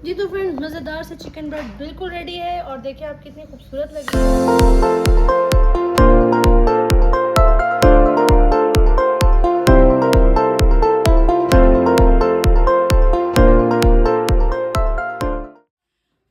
जी तो फ्रेंड्स, मज़ेदार से चिकन ब्रेड बिल्कुल रेडी है और देखिए आप कितनी खूबसूरत लग रही है।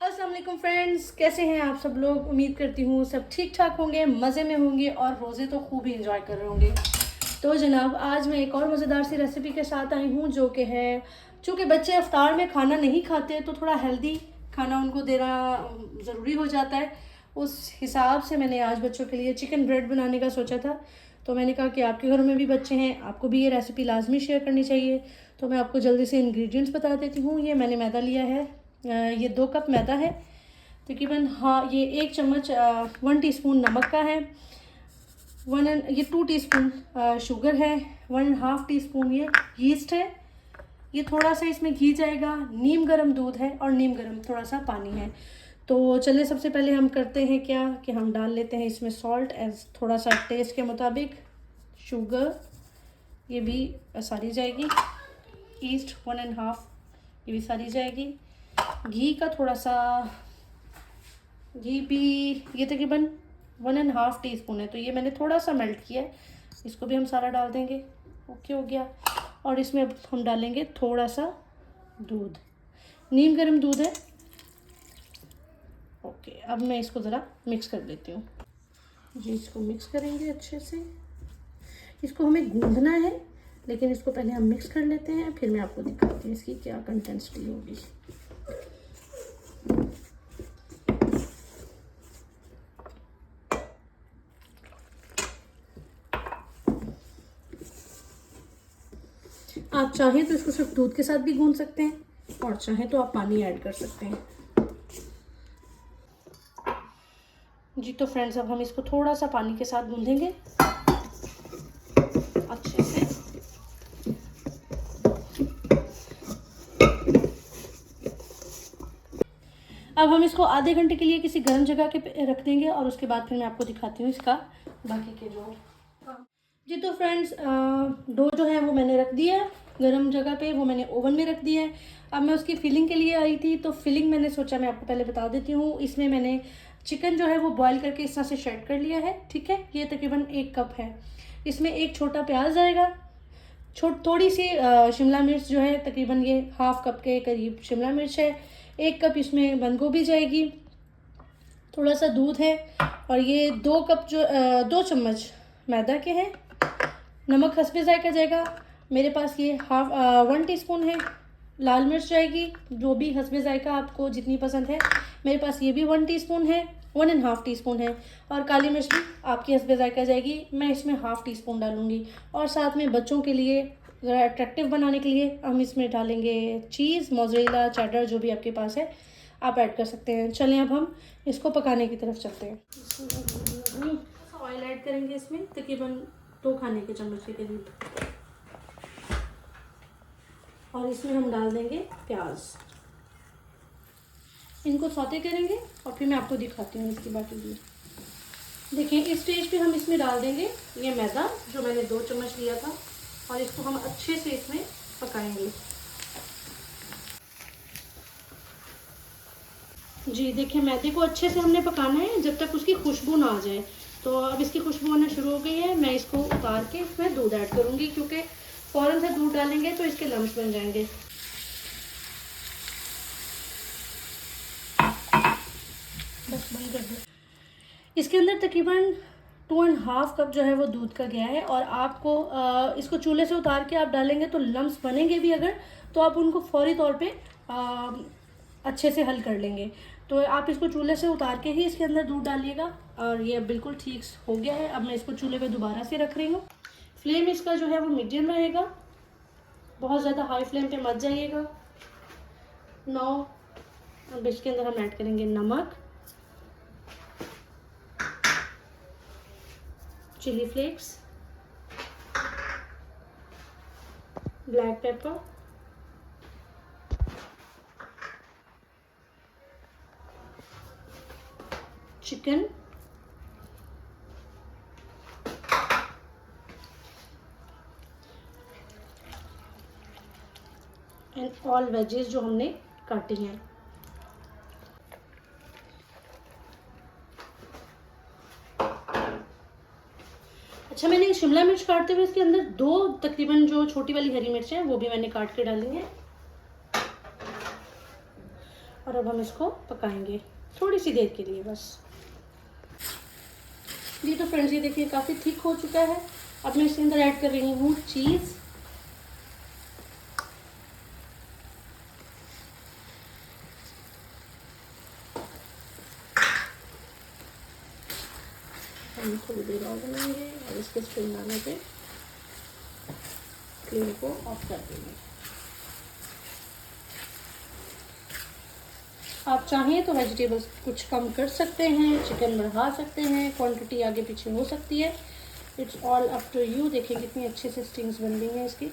अस्सलाम वालेकुम फ्रेंड्स, कैसे हैं आप सब लोग। उम्मीद करती हूँ सब ठीक ठाक होंगे, मज़े में होंगे और रोज़े तो खूब ही इंजॉय कर रहे होंगे। तो जनाब, आज मैं एक और मज़ेदार सी रेसिपी के साथ आई हूँ जो कि है, चूँकि बच्चे इफ्तार में खाना नहीं खाते तो थोड़ा हेल्दी खाना उनको देना ज़रूरी हो जाता है। उस हिसाब से मैंने आज बच्चों के लिए चिकन ब्रेड बनाने का सोचा था। तो मैंने कहा कि आपके घरों में भी बच्चे हैं, आपको भी ये रेसिपी लाजमी शेयर करनी चाहिए। तो मैं आपको जल्दी से इंग्रेडिएंट्स बता देती हूँ। ये मैंने मैदा लिया है, ये 2 कप मैदा है तकरीबन। हाँ, ये 1 चम्मच 1 टीस्पून नमक का है, ये 2 टीस्पून शुगर है, 1.5 टीस्पून ये यीस्ट है, ये थोड़ा सा इसमें घी जाएगा, नीम गर्म दूध है और नीम गर्म थोड़ा सा पानी है। तो चलिए सबसे पहले हम करते हैं क्या कि हम डाल लेते हैं इसमें सॉल्ट एज थोड़ा सा टेस्ट के मुताबिक, शुगर ये भी सारी जाएगी, ईस्ट 1.5 ये भी सारी जाएगी, घी का थोड़ा सा, घी भी ये तकरीबन 1.5 टीस्पून है, तो ये मैंने थोड़ा सा मेल्ट किया है, इसको भी हम सारा डाल देंगे। ओके हो गया। और इसमें अब हम डालेंगे थोड़ा सा दूध, नीम गर्म दूध है। ओके, अब मैं इसको ज़रा मिक्स कर देती हूँ जी। इसको मिक्स करेंगे अच्छे से, इसको हमें गूंदना है लेकिन इसको पहले हम मिक्स कर लेते हैं, फिर मैं आपको दिखाती हूँ इसकी क्या कंसिस्टेंसी होगी। आप चाहें तो इसको सिर्फ दूध के साथ भी गूंद सकते हैं और चाहें तो आप पानी ऐड कर सकते हैं जी। तो फ्रेंड्स, अब हम इसको थोड़ा सा पानी के साथ गूंदेंगे अच्छे से। अब हम इसको आधे घंटे के लिए किसी गर्म जगह के रख देंगे और उसके बाद फिर मैं आपको दिखाती हूँ इसका बाकी के जो जी। तो फ्रेंड्स, डो जो है वो मैंने रख दिया है गर्म जगह पे, वो मैंने ओवन में रख दिया है। अब मैं उसकी फिलिंग के लिए आई थी, तो फिलिंग मैंने सोचा मैं आपको पहले बता देती हूँ। इसमें मैंने चिकन जो है वो बॉईल करके इस तरह से शेड कर लिया है, ठीक है। ये तकरीबन 1 कप है। इसमें एक छोटा प्याज आएगा, थोड़ी सी शिमला मिर्च जो है, तकरीबन ये 1/2 कप के करीब शिमला मिर्च है। 1 कप इसमें बंद गोभी जाएगी, थोड़ा सा दूध है और ये 2 कप जो 2 चम्मच मैदा के हैं। नमक हस्बे जायका जाएगा, मेरे पास ये 1 टीस्पून है। लाल मिर्च जाएगी, जो भी हस्बे जायका आपको जितनी पसंद है। मेरे पास ये भी 1 टीस्पून है, 1.5 टीस्पून है। और काली मिर्च भी आपकी हस्बे जायका जाएगी, मैं इसमें 1/2 टीस्पून डालूंगी। और साथ में बच्चों के लिए ज़रा अट्रैक्टिव बनाने के लिए हम इसमें डालेंगे चीज़, मोज़रेला, चेडर, जो भी आपके पास है आप ऐड कर सकते हैं। चलें अब हम इसको पकाने की तरफ चलते हैं। ऑयल ऐड करेंगे इसमें तकरीबन 2 खाने के चम्मच के करीब, और इसमें हम डाल देंगे प्याज। इनको सौते करेंगे और फिर मैं आपको दिखाती हूँ इसकी बाकी भी। देखिए, इस स्टेज पे हम इसमें डाल देंगे ये मैदा जो मैंने 2 चम्मच लिया था, और इसको हम अच्छे से इसमें पकाएंगे जी। देखिए, मैदे को अच्छे से हमने पकाना है जब तक उसकी खुशबू ना आ जाए। तो अब इसकी खुशबू आना शुरू हो गई है, मैं इसको उतार के इसमें दूध ऐड करूँगी, क्योंकि फ़ौरन से दूध डालेंगे तो इसके लम्स बन जाएंगे। बस बंद कर दो। इसके अंदर तकरीबन 2.5 कप जो है वो दूध का गया है, और आपको इसको चूल्हे से उतार के आप डालेंगे तो लम्स बनेंगे भी अगर, तो आप उनको फौरी तौर पे अच्छे से हल कर लेंगे। तो आप इसको चूल्हे से उतार के ही इसके अंदर दूध डालिएगा। और ये बिल्कुल ठीक हो गया है। अब मैं इसको चूल्हे पे दोबारा से रख रही हूँ। फ्लेम इसका जो है वो मीडियम रहेगा, बहुत ज़्यादा हाई फ्लेम पे मत जाइएगा। अब इसके अंदर हम ऐड करेंगे नमक, chilli flakes, black pepper, chicken, and all veggies जो हमने काटी हैं। शिमला मिर्च काटते हुए इसके अंदर 2 तकरीबन जो छोटी वाली हरी मिर्च है वो भी मैंने काट के डाली है। और अब हम इसको पकाएंगे थोड़ी सी देर के लिए बस। जी तो फ्रेंड्स ये देखिए काफ़ी थिक हो चुका है। अब मैं इसके अंदर ऐड कर रही हूँ चीज़। हम थोड़ी देर और बनाएंगे और इसके स्ट्रिंग आने पे फ्लेम को ऑफ कर देंगे। आप चाहें तो वेजिटेबल्स कुछ कम कर सकते हैं, चिकन बढ़ा सकते हैं, क्वांटिटी आगे पीछे हो सकती है, it's all up to you. देखिए कितनी अच्छे से स्ट्रिंग्स बन रही हैं इसकी।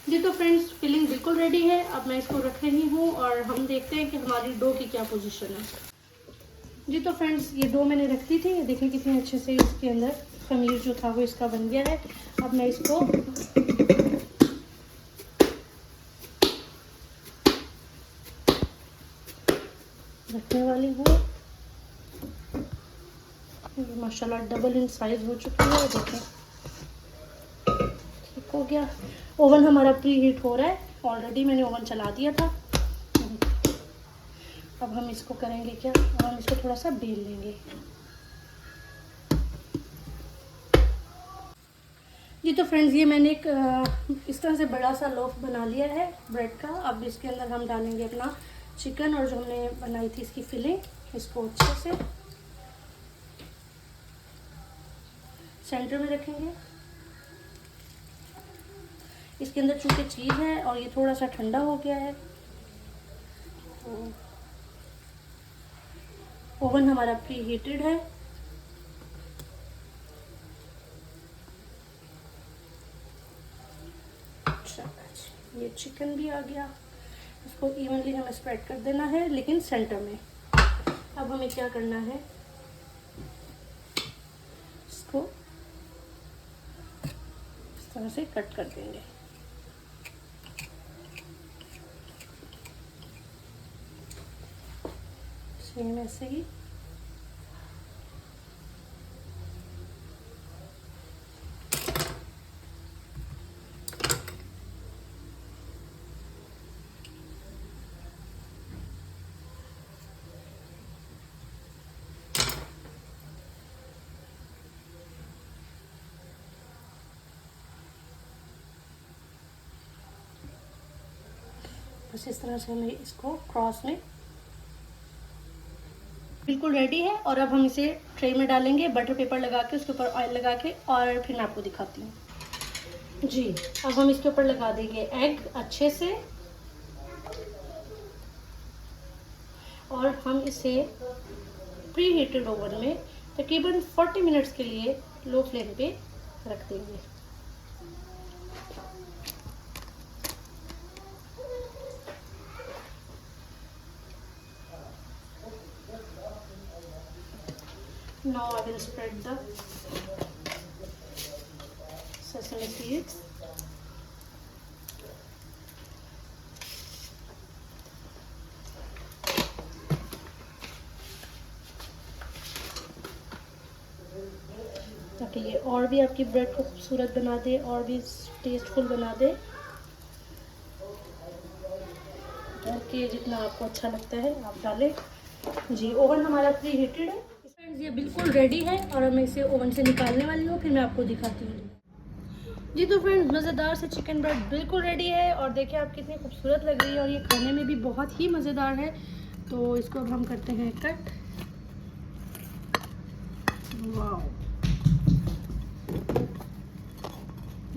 जी तो फ्रेंड्स फिलिंग बिल्कुल रेडी है। अब मैं इसको रख रही हूँ और हम देखते हैं कि हमारी डो की क्या पोजीशन है। जी तो फ्रेंड्स ये डो मैंने रख दी थी, ये देखिए कितने अच्छे से इसके अंदर खमीर जो था वो इसका बन गया है। अब मैं इसको रखने वाली हूँ। माशाल्लाह डबल इन साइज हो चुकी है, देखें ठीक हो गया। ओवन हमारा प्री हीट हो रहा है, ऑलरेडी मैंने ओवन चला दिया था। अब हम इसको करेंगे क्या, अब हम इसको थोड़ा सा बेल लेंगे। जी तो फ्रेंड्स ये मैंने एक इस तरह से बड़ा सा लोफ बना लिया है ब्रेड का। अब इसके अंदर हम डालेंगे अपना चिकन और जो हमने बनाई थी इसकी फिलिंग, इसको अच्छे से सेंटर में रखेंगे। इसके अंदर चूंकि चीज़ है और ये थोड़ा सा ठंडा हो गया है, ओवन हमारा प्री हीटेड है। ये चिकन भी आ गया, इसको इवनली हमें स्प्रेड कर देना है लेकिन सेंटर में। अब हमें क्या करना है, इसको इस तरह से कट कर देंगे। सेम ऐसे ही बस इस तरह से हमें इसको क्रॉस में बिल्कुल रेडी है। और अब हम इसे ट्रे में डालेंगे बटर पेपर लगा के, उसके ऊपर ऑयल लगा के, और फिर मैं आपको दिखाती हूँ। जी अब हम इसके ऊपर लगा देंगे एग अच्छे से और हम इसे प्री हीटेड ओवन में तकरीबन 40 मिनट्स के लिए लो फ्लेम पे रख देंगे। Now I will spread the sesame seeds. ताकि ये और भी आपकी ब्रेड को खूबसूरत बना दे और भी टेस्टफुल बना दे। ओके जितना आपको अच्छा लगता है आप डालें। जी ओवन हमारा प्री हीटेड है फ्रेंड्स, ये बिल्कुल रेडी है और मैं इसे ओवन से निकालने वाली हूँ, फिर मैं आपको दिखाती हूँ। जी तो फ्रेंड्स मज़ेदार से चिकन ब्रेड बिल्कुल रेडी है और देखिए आप कितनी खूबसूरत लग रही है और ये खाने में भी बहुत ही मज़ेदार है। तो इसको अब हम करते हैं कट। वाह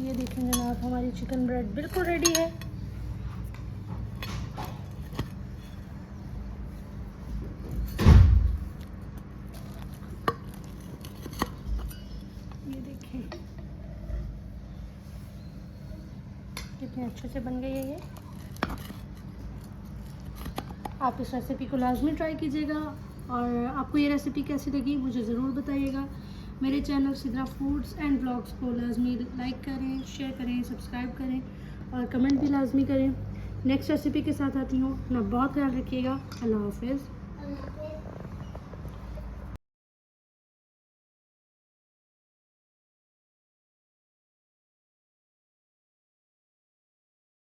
ये देखें जनाब हमारी चिकन ब्रेड बिल्कुल रेडी है। ये देखें कितने अच्छे से बन गई है ये। आप इस रेसिपी को लाजमी ट्राई कीजिएगा और आपको ये रेसिपी कैसी लगी मुझे ज़रूर बताइएगा। मेरे channel Sidra foods and blogs को लाजमी लाइक करें, शेयर करें, सब्सक्राइब करें और कमेंट भी लाजमी करें। नेक्स्ट रेसिपी के साथ आती हूँ। अपना बहुत ख्याल रखिएगा। अल्लाह हाफिज़।